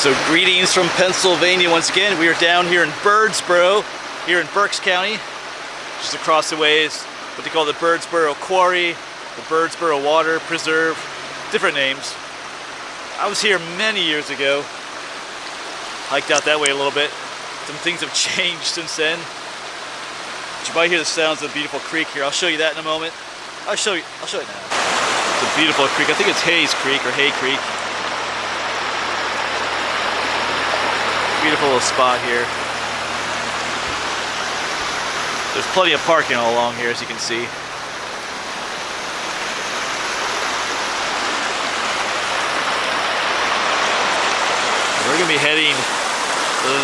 So greetings from Pennsylvania once again. We are down here in Birdsboro, here in Berks County. Just across the way is what they call the Birdsboro Quarry, the Birdsboro Water Preserve, different names. I was here many years ago, hiked out that way a little bit. Some things have changed since then. But you might hear the sounds of a beautiful creek here. I'll show you that in a moment. I'll show it now. It's a beautiful creek. I think it's Hayes Creek or Hay Creek. Beautiful little spot here. There's plenty of parking all along here, as you can see. We're gonna be heading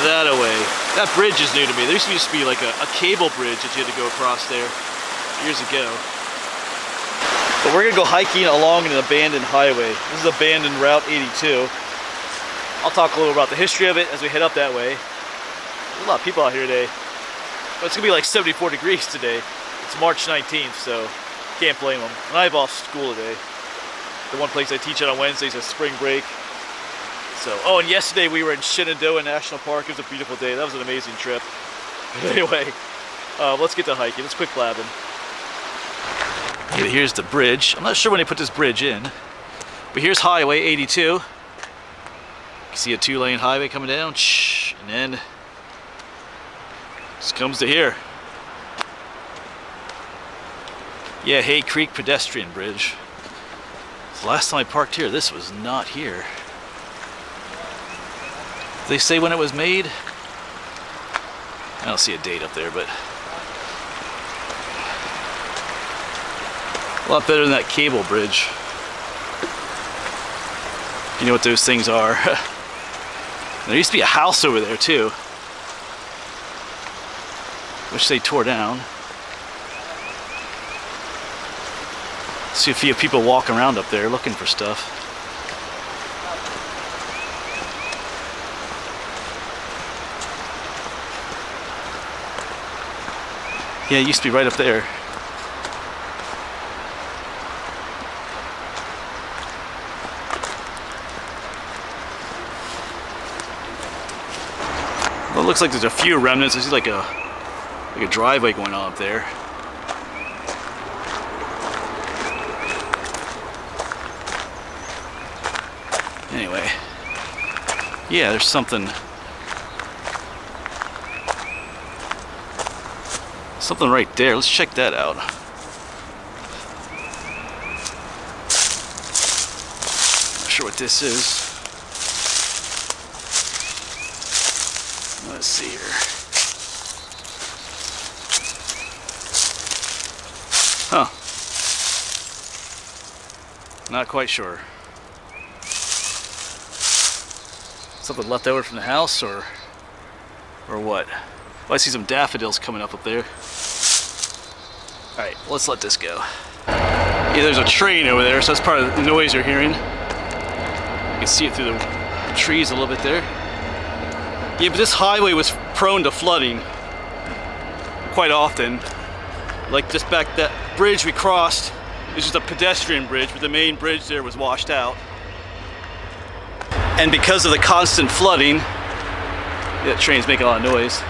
that away. That bridge is new to me. There used to be like a cable bridge that you had to go across there years ago. But we're gonna go hiking along an abandoned highway. This is abandoned Route 82. I'll talk a little about the history of it as we head up that way. There's a lot of people out here today. But it's gonna be like 74 degrees today. It's March 19th, so can't blame them. And I have off school today. The one place I teach at on Wednesdays is spring break. So, oh, and yesterday we were in Shenandoah National Park. It was a beautiful day. That was an amazing trip. But anyway, let's get to hiking. Let's quit blabbing. Okay, here's the bridge. I'm not sure when they put this bridge in, but here's Highway 82. You see a 2-lane highway coming down, and then this comes to here. Yeah, Hay Creek pedestrian bridge. The last time I parked here, this was not here. Did they say when it was made? I don't see a date up there, but a lot better than that cable bridge. You know what those things are. There used to be a house over there too, which they tore down. See a few people walk around up there looking for stuff. Yeah, it used to be right up there. Well, it looks like there's a few remnants. I see like a driveway going on up there. Anyway, yeah, there's something right there. Let's check that out. Not sure what this is. Let's see here. Huh. Not quite sure. Something left over from the house or what? Well, I see some daffodils coming up there. Alright, let's let this go. Yeah, there's a train over there, so that's part of the noise you're hearing. You can see it through the trees a little bit there. Yeah, but this highway was prone to flooding quite often. Like just back that bridge we crossed is just a pedestrian bridge, but the main bridge there was washed out. And because of the constant flooding, yeah, that train's making a lot of noise.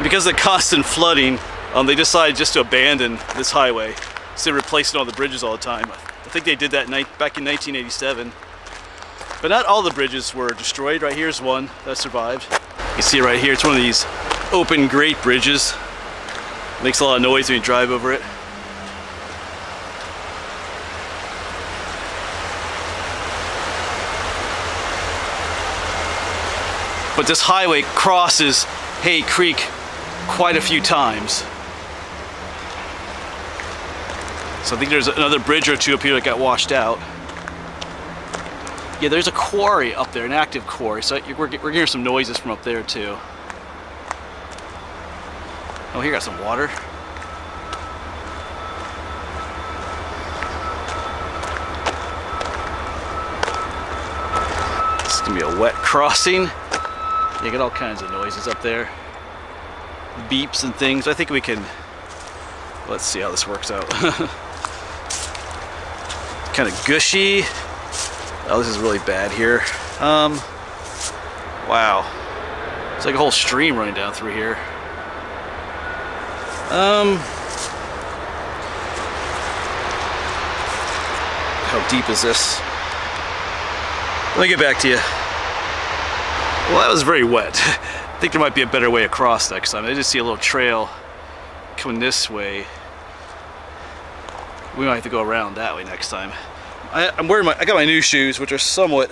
Because of the constant flooding, they decided just to abandon this highway instead of replacing all the bridges all the time. I think they did that back in 1987. But not all the bridges were destroyed. Right here's one that survived. You can see it right here. It's one of these open grate bridges. It makes a lot of noise when you drive over it. But this highway crosses Hay Creek quite a few times. So I think there's another bridge or two up here that got washed out. Yeah, there's a quarry up there, an active quarry. So we're hearing some noises from up there too. Oh, here got some water. This is gonna be a wet crossing. You get all kinds of noises up there. Beeps and things. I think we can, let's see how this works out. Kind of gushy. Oh, this is really bad here. Wow. It's like a whole stream running down through here. How deep is this? Let me get back to you. Well, that was very wet. I think there might be a better way across next time. I just see a little trail coming this way. We might have to go around that way next time. I got my new shoes, which are somewhat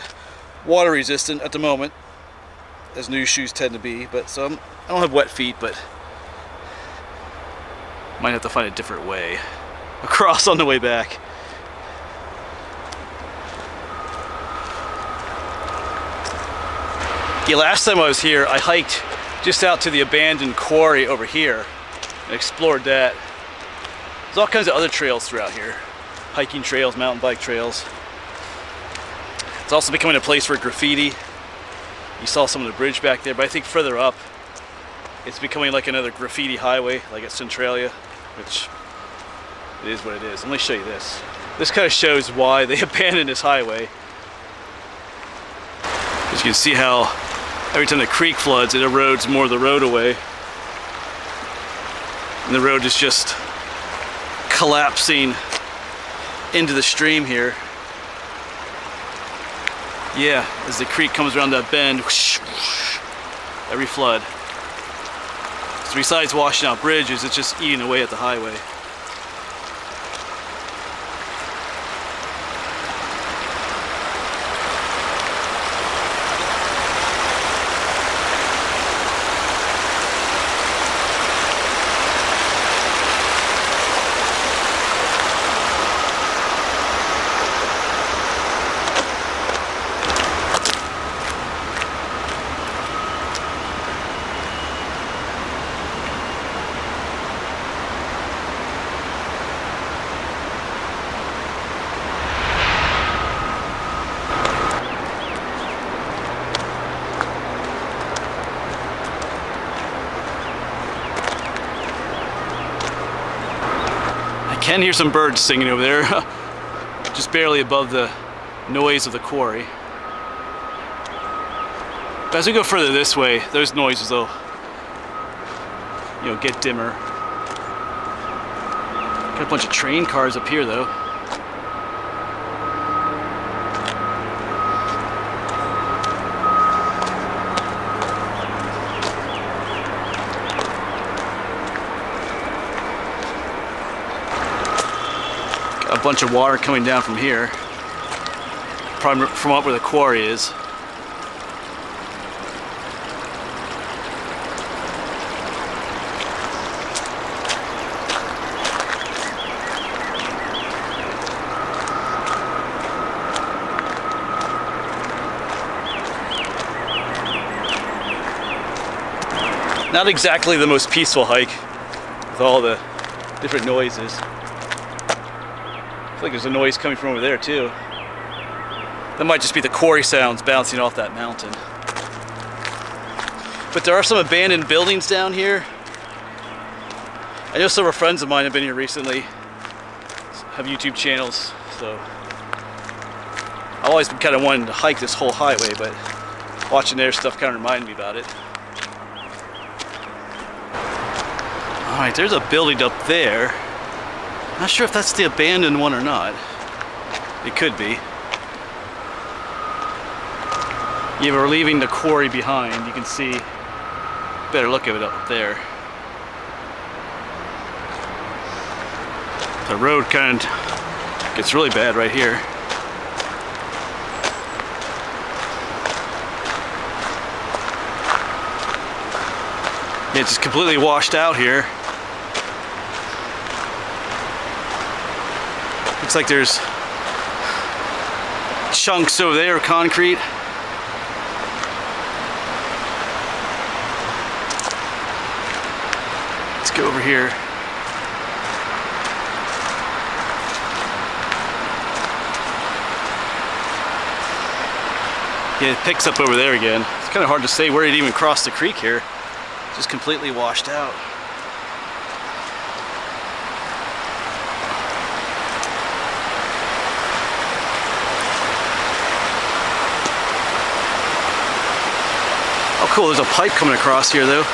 water resistant at the moment, as new shoes tend to be. But so I don't have wet feet, but might have to find a different way across on the way back. Yeah, last time I was here, I hiked just out to the abandoned quarry over here and explored that. There's all kinds of other trails throughout here. Hiking trails, mountain bike trails. It's also becoming a place for graffiti. You saw some of the bridge back there, but I think further up, it's becoming like another graffiti highway, like at Centralia, which it is what it is. Let me show you this. This kind of shows why they abandoned this highway. As you can see how every time the creek floods, it erodes more of the road away. And the road is just collapsing into the stream here. Yeah, as the creek comes around that bend, whoosh, whoosh, every flood. So besides washing out bridges, it's just eating away at the highway. I can hear some birds singing over there, just barely above the noise of the quarry. But as we go further this way, those noises will, get dimmer. Got a bunch of train cars up here though. A bunch of water coming down from here, probably from up where the quarry is. Not exactly the most peaceful hike with all the different noises. I feel like there's a noise coming from over there too. That might just be the quarry sounds bouncing off that mountain. But there are some abandoned buildings down here. I know several friends of mine have been here recently, have YouTube channels, so I've always been kind of wanting to hike this whole highway, but watching their stuff kind of reminded me about it. Alright, there's a building up there. Not sure if that's the abandoned one or not. It could be. Yeah, we're leaving the quarry behind. You can see, better look at it up there. The road kind of gets really bad right here. Yeah, it's just completely washed out here. Looks like there's chunks over there of concrete. Let's go over here. Yeah, it picks up over there again. It's kind of hard to say where it even crossed the creek here. Just completely washed out. Cool, there's a pipe coming across here though.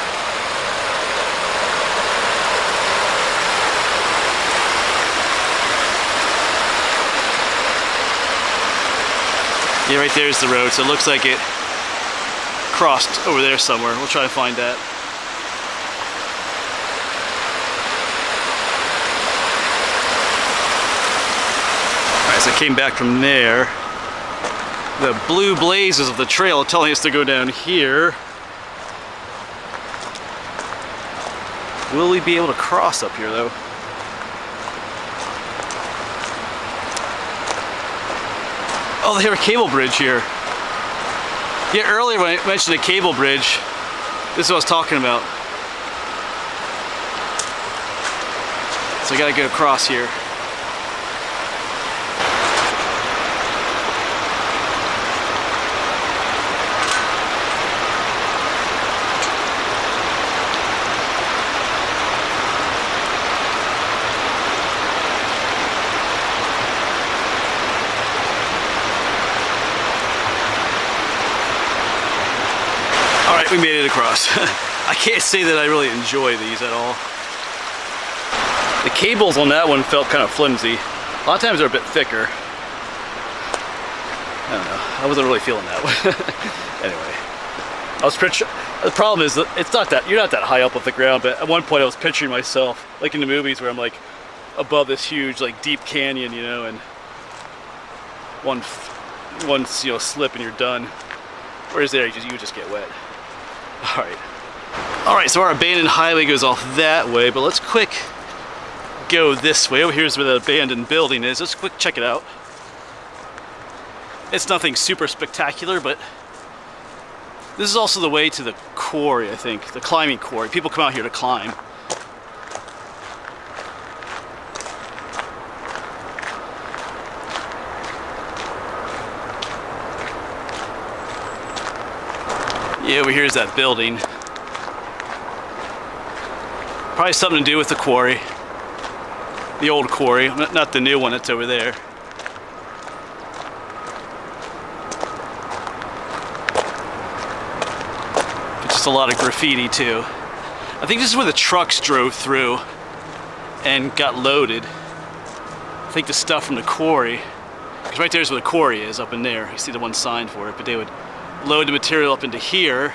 Yeah, right there's the road, so it looks like it crossed over there somewhere. We'll try to find that. Alright, so I came back from there. The blue blazes of the trail are telling us to go down here. Will we be able to cross up here though? Oh, they have a cable bridge here. Yeah, earlier when I mentioned a cable bridge, this is what I was talking about. So I gotta go across here. We made it across. I can't say that I really enjoy these at all. The cables on that one felt kind of flimsy. A lot of times they're a bit thicker. I don't know. I wasn't really feeling that one. Anyway, I was the problem is that it's not that you're not that high up off the ground, but at one point I was picturing myself like in the movies where I'm like above this huge like deep canyon, you know, and one slip and you're done. Whereas there you just get wet. Alright, so our abandoned highway goes off that way, but let's quick go this way. Over here's where the abandoned building is. Let's quick check it out. It's nothing super spectacular, but this is also the way to the quarry, I think. The climbing quarry. People come out here to climb. Yeah, over here's that building. Probably something to do with the quarry. The old quarry, not the new one that's over there. It's just a lot of graffiti too. I think this is where the trucks drove through and got loaded. I think the stuff from the quarry, because right there's where the quarry is, up in there. You see the one sign for it, but they would load the material up into here,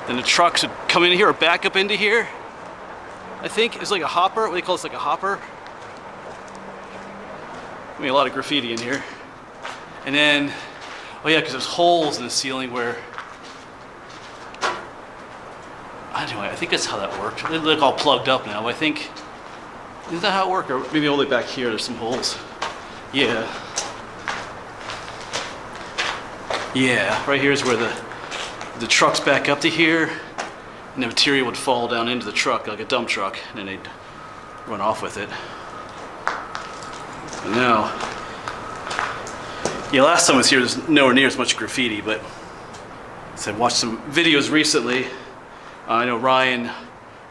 then the trucks would come in here or back up into here. I think it's like a hopper. What do they call this? Like a hopper? I mean, a lot of graffiti in here. And then, oh yeah, because there's holes in the ceiling where, anyway, I think that's how that worked. They look all plugged up now. I think, isn't that how it worked? Or maybe all the way back here there's some holes. Yeah. Yeah, right here is where the trucks back up to here, and the material would fall down into the truck like a dump truck, and then they'd run off with it. But now, yeah, last time I was here, there's nowhere near as much graffiti, but so I watched some videos recently. I know Ryan,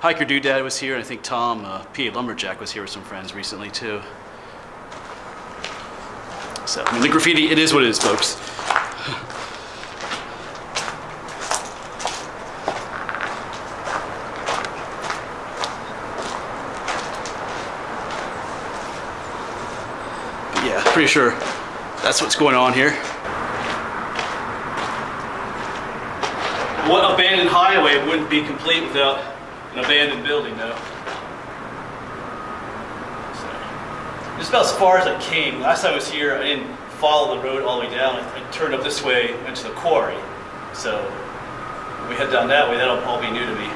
Hiker Doodad was here, and I think Tom, PA Lumberjack was here with some friends recently too. So, I mean, the graffiti, it is what it is, folks. Yeah, pretty sure that's what's going on here. What abandoned highway wouldn't be complete without an abandoned building, though? So, just about as far as I came. Last time I was here, I didn't follow the road all the way down. I turned up this way, went to the quarry. So when we head down that way, that'll all be new to me.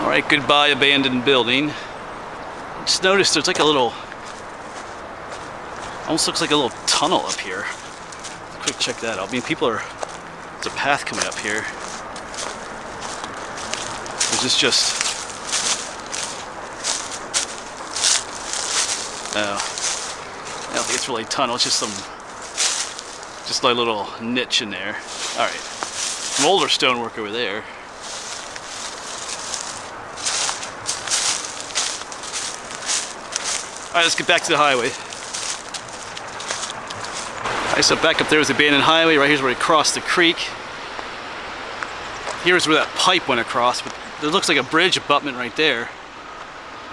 Alright, goodbye abandoned building. Just noticed there's like a little, almost looks like a little tunnel up here. Quick check that out. I mean, there's a path coming up here. Is this just, oh, I don't think it's really a tunnel, it's just like a little niche in there. Alright, some older stonework over there. Alright, let's get back to the highway. Alright, so back up there was the abandoned highway. Right here's where we crossed the creek. Here's where that pipe went across, but there looks like a bridge abutment right there.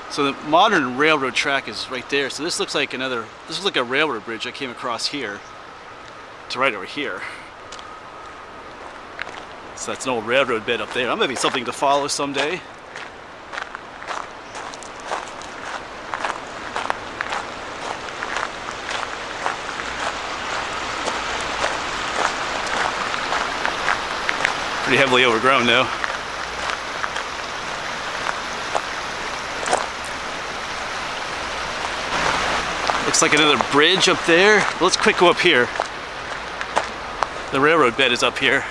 So the modern railroad track is right there. So this looks like a railroad bridge that came across here to right over here. So that's an old railroad bed up there. That might be something to follow someday. Pretty heavily overgrown though. Looks like another bridge up there. Let's quick go up here. The railroad bed is up here.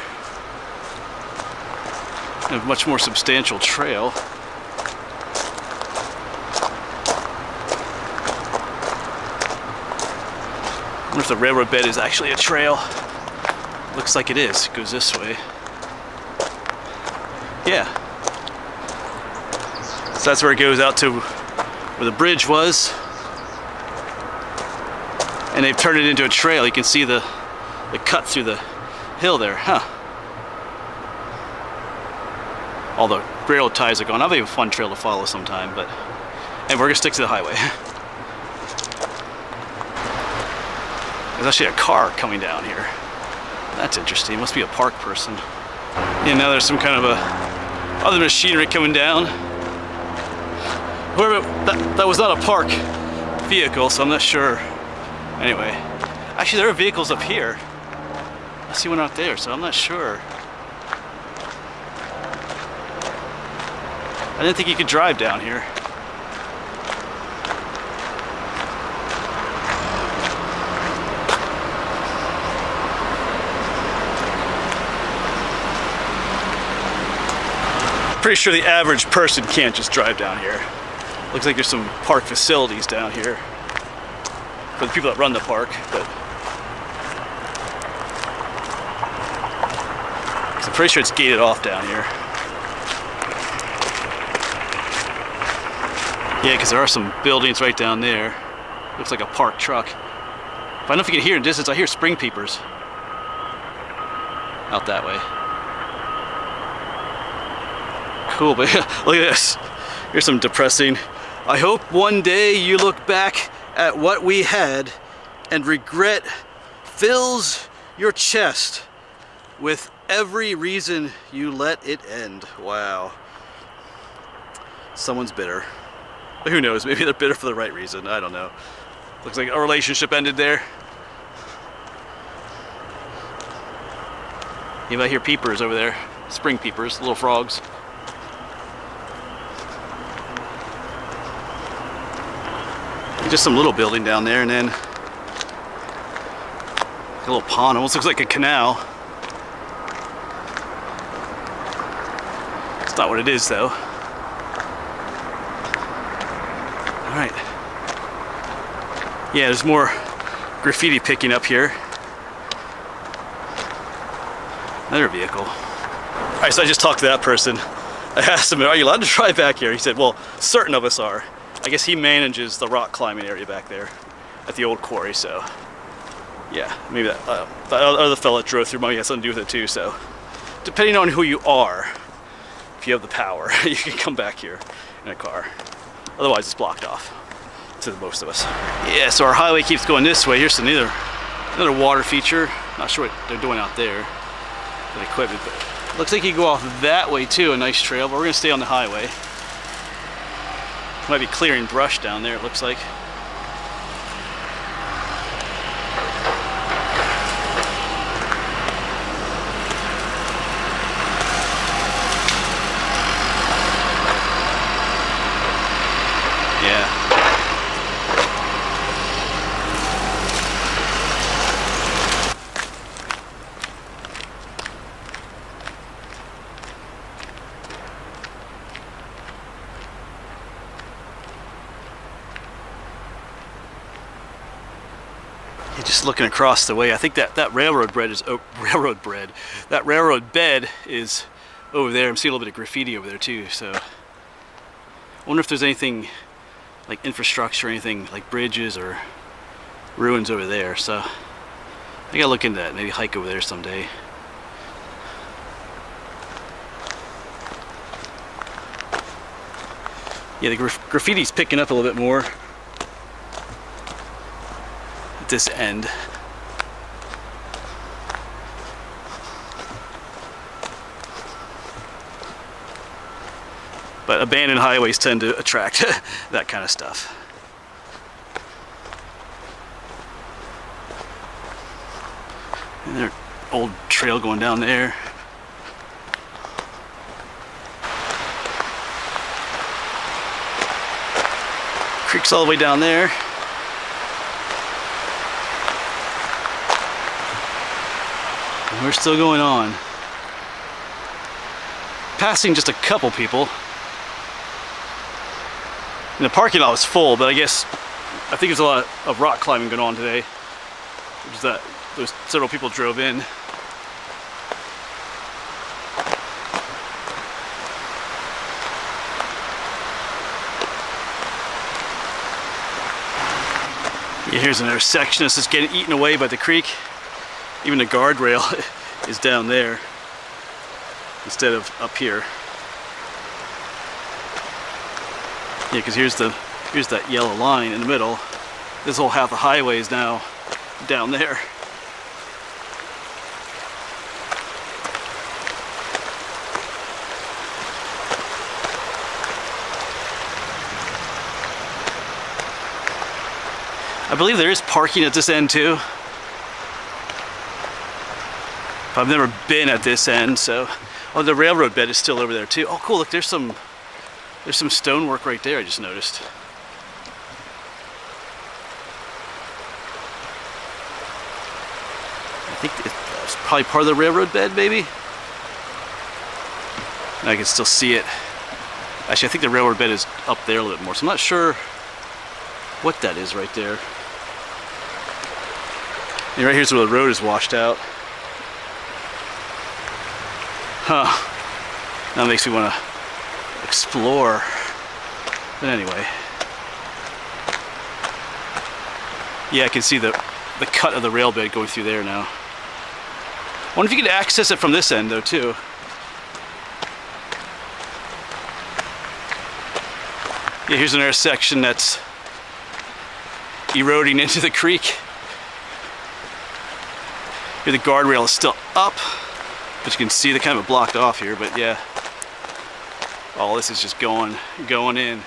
A much more substantial trail. I wonder if the railroad bed is actually a trail. Looks like it is. It goes this way. Yeah. So that's where it goes out to where the bridge was. And they've turned it into a trail. You can see the cut through the hill there. Huh. All the railroad ties are gone. That'll be a fun trail to follow sometime, and we're gonna stick to the highway. There's actually a car coming down here. That's interesting. Must be a park person. Yeah, now there's some kind of other machinery coming down. Whoever that was not a park vehicle, so I'm not sure. Anyway, actually there are vehicles up here. I see one out there, so I'm not sure. I didn't think you could drive down here. Pretty sure the average person can't just drive down here. Looks like there's some park facilities down here for the people that run the park, but I'm pretty sure it's gated off down here. Yeah, because there are some buildings right down there. Looks like a parked truck. But I don't know if you can hear in the distance. I hear spring peepers out that way. Cool, but look at this. Here's some depressing. I hope one day you look back at what we had and regret fills your chest with every reason you let it end. Wow. Someone's bitter. Who knows, maybe they're bitter for the right reason, I don't know. Looks like a relationship ended there. You might hear peepers over there. Spring peepers, little frogs. Just some little building down there, and then a little pond, almost looks like a canal. It's not what it is though. Alright. Yeah, there's more graffiti picking up here. Another vehicle. Alright, so I just talked to that person. I asked him, are you allowed to drive back here? He said, well, certain of us are. I guess he manages the rock climbing area back there at the old quarry, so yeah, maybe that other fella that drove through might have something to do with it too, so depending on who you are, if you have the power, you can come back here in a car. Otherwise it's blocked off to most of us. Yeah, so our highway keeps going this way. Here's another water feature. Not sure what they're doing out there, that equipment, but looks like you go off that way too, a nice trail, but we're gonna stay on the highway. Might be clearing brush down there, it looks like. Yeah. Just looking across the way, I think that railroad bed is that railroad bed is over there. I'm seeing a little bit of graffiti over there too, so I wonder if there's anything like infrastructure or anything like bridges or ruins over there. So I gotta look into that, maybe hike over there someday. Yeah, the graffiti's picking up a little bit more at this end. But abandoned highways tend to attract that kind of stuff. And there's an old trail going down there. Creek's all the way down there. And we're still going on. Passing just a couple people. And the parking lot was full, but I think there's a lot of rock climbing going on today. Which is that those several people drove in. Yeah, here's another section that's just getting eaten away by the creek. Even the guardrail is down there instead of up here. Yeah, because here's that yellow line in the middle. This whole half the highway is now down there. I believe there is parking at this end too. But I've never been at this end, so. Oh, the railroad bed is still over there too. Oh, cool! Look, there's some stonework right there. I just noticed. I think it's probably part of the railroad bed, maybe. And I can still see it. Actually, I think the railroad bed is up there a little bit more, so I'm not sure what that is right there. And right here's where the road is washed out. Huh. That makes me want to explore. But anyway. Yeah, I can see the cut of the rail bed going through there now. I wonder if you could access it from this end though too. Yeah, here's another section that's eroding into the creek. Here the guardrail is still up, but you can see the kind of blocked off here, but yeah. All this is just going in.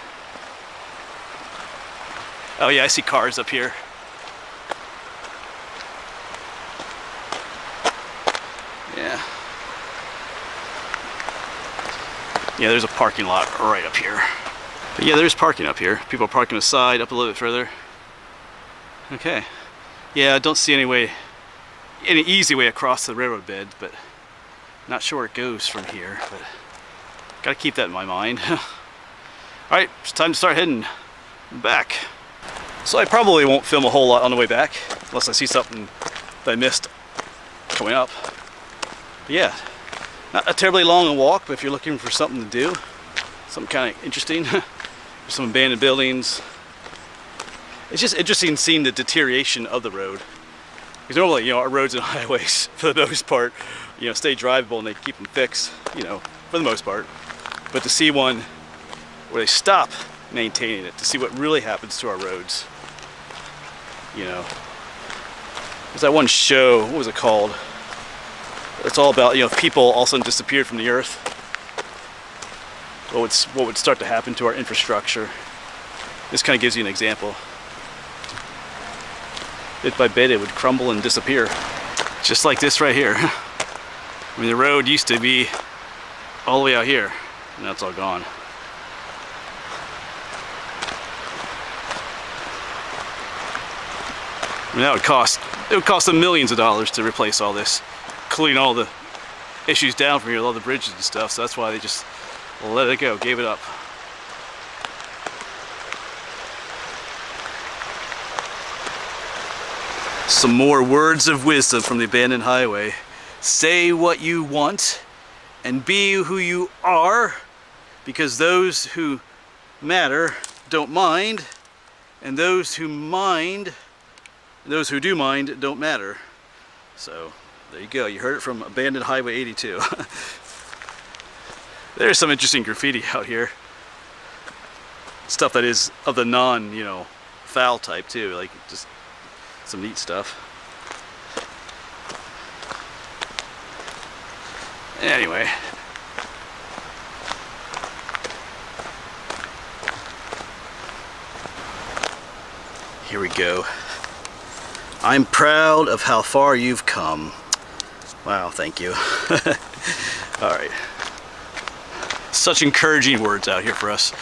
Oh yeah, I see cars up here. Yeah. Yeah, there's a parking lot right up here. But yeah, there's parking up here. People are parking aside, up a little bit further. Okay. Yeah, I don't see any easy way across the railroad bed, but not sure where it goes from here, but gotta keep that in my mind. Alright, it's time to start heading back. So I probably won't film a whole lot on the way back, unless I see something that I missed coming up. But yeah, not a terribly long walk, but if you're looking for something to do, something kind of interesting, there's some abandoned buildings. It's just interesting seeing the deterioration of the road. Because normally, you know, our roads and highways, for the most part, you know, stay drivable and they keep them fixed, you know, for the most part. But to see one where they stop maintaining it, to see what really happens to our roads, you know. There's that one show, what was it called? It's all about, you know, if people all of a sudden disappeared from the earth, what would start to happen to our infrastructure. This kind of gives you an example. Bit by bit it would crumble and disappear. Just like this right here. I mean, the road used to be all the way out here, and now it's all gone. I mean, it would cost them millions of dollars to replace all this, clean all the issues down from here, all the bridges and stuff, so that's why they just let it go, gave it up. Some more words of wisdom from the abandoned highway. Say what you want and be who you are, because those who matter don't mind, and those who do mind don't matter. So there you go. You heard it from Abandoned Highway 82. There's some interesting graffiti out here. Stuff that is of the non, foul type too. Like just some neat stuff. Anyway. Here we go. I'm proud of how far you've come. Wow, thank you. Alright. Such encouraging words out here for us.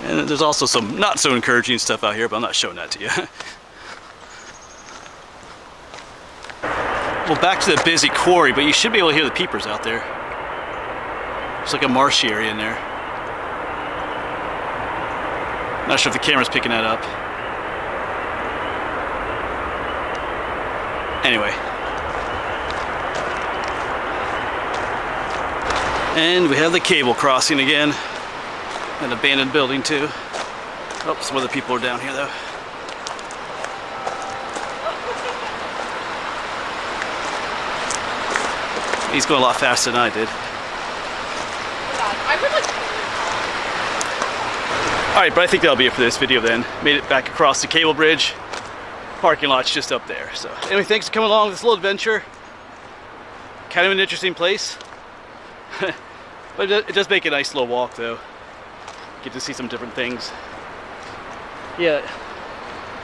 And there's also some not so encouraging stuff out here, but I'm not showing that to you. Well, back to the busy quarry, but you should be able to hear the peepers out there. There's like a marshy area in there. Not sure if the camera's picking that up. Anyway. And we have the cable crossing again. An abandoned building too. Oh, some other people are down here though. He's going a lot faster than I did. Alright, but I think that'll be it for this video then. Made it back across the cable bridge. Parking lot's just up there. So anyway, thanks for coming along with this little adventure. Kind of an interesting place. But it does make a nice little walk though. Get to see some different things. Yeah,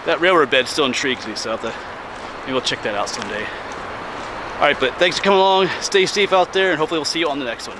that railroad bed still intrigues me, so I'll have to, maybe we'll check that out someday. Alright, but thanks for coming along. Stay safe out there, and hopefully we'll see you on the next one.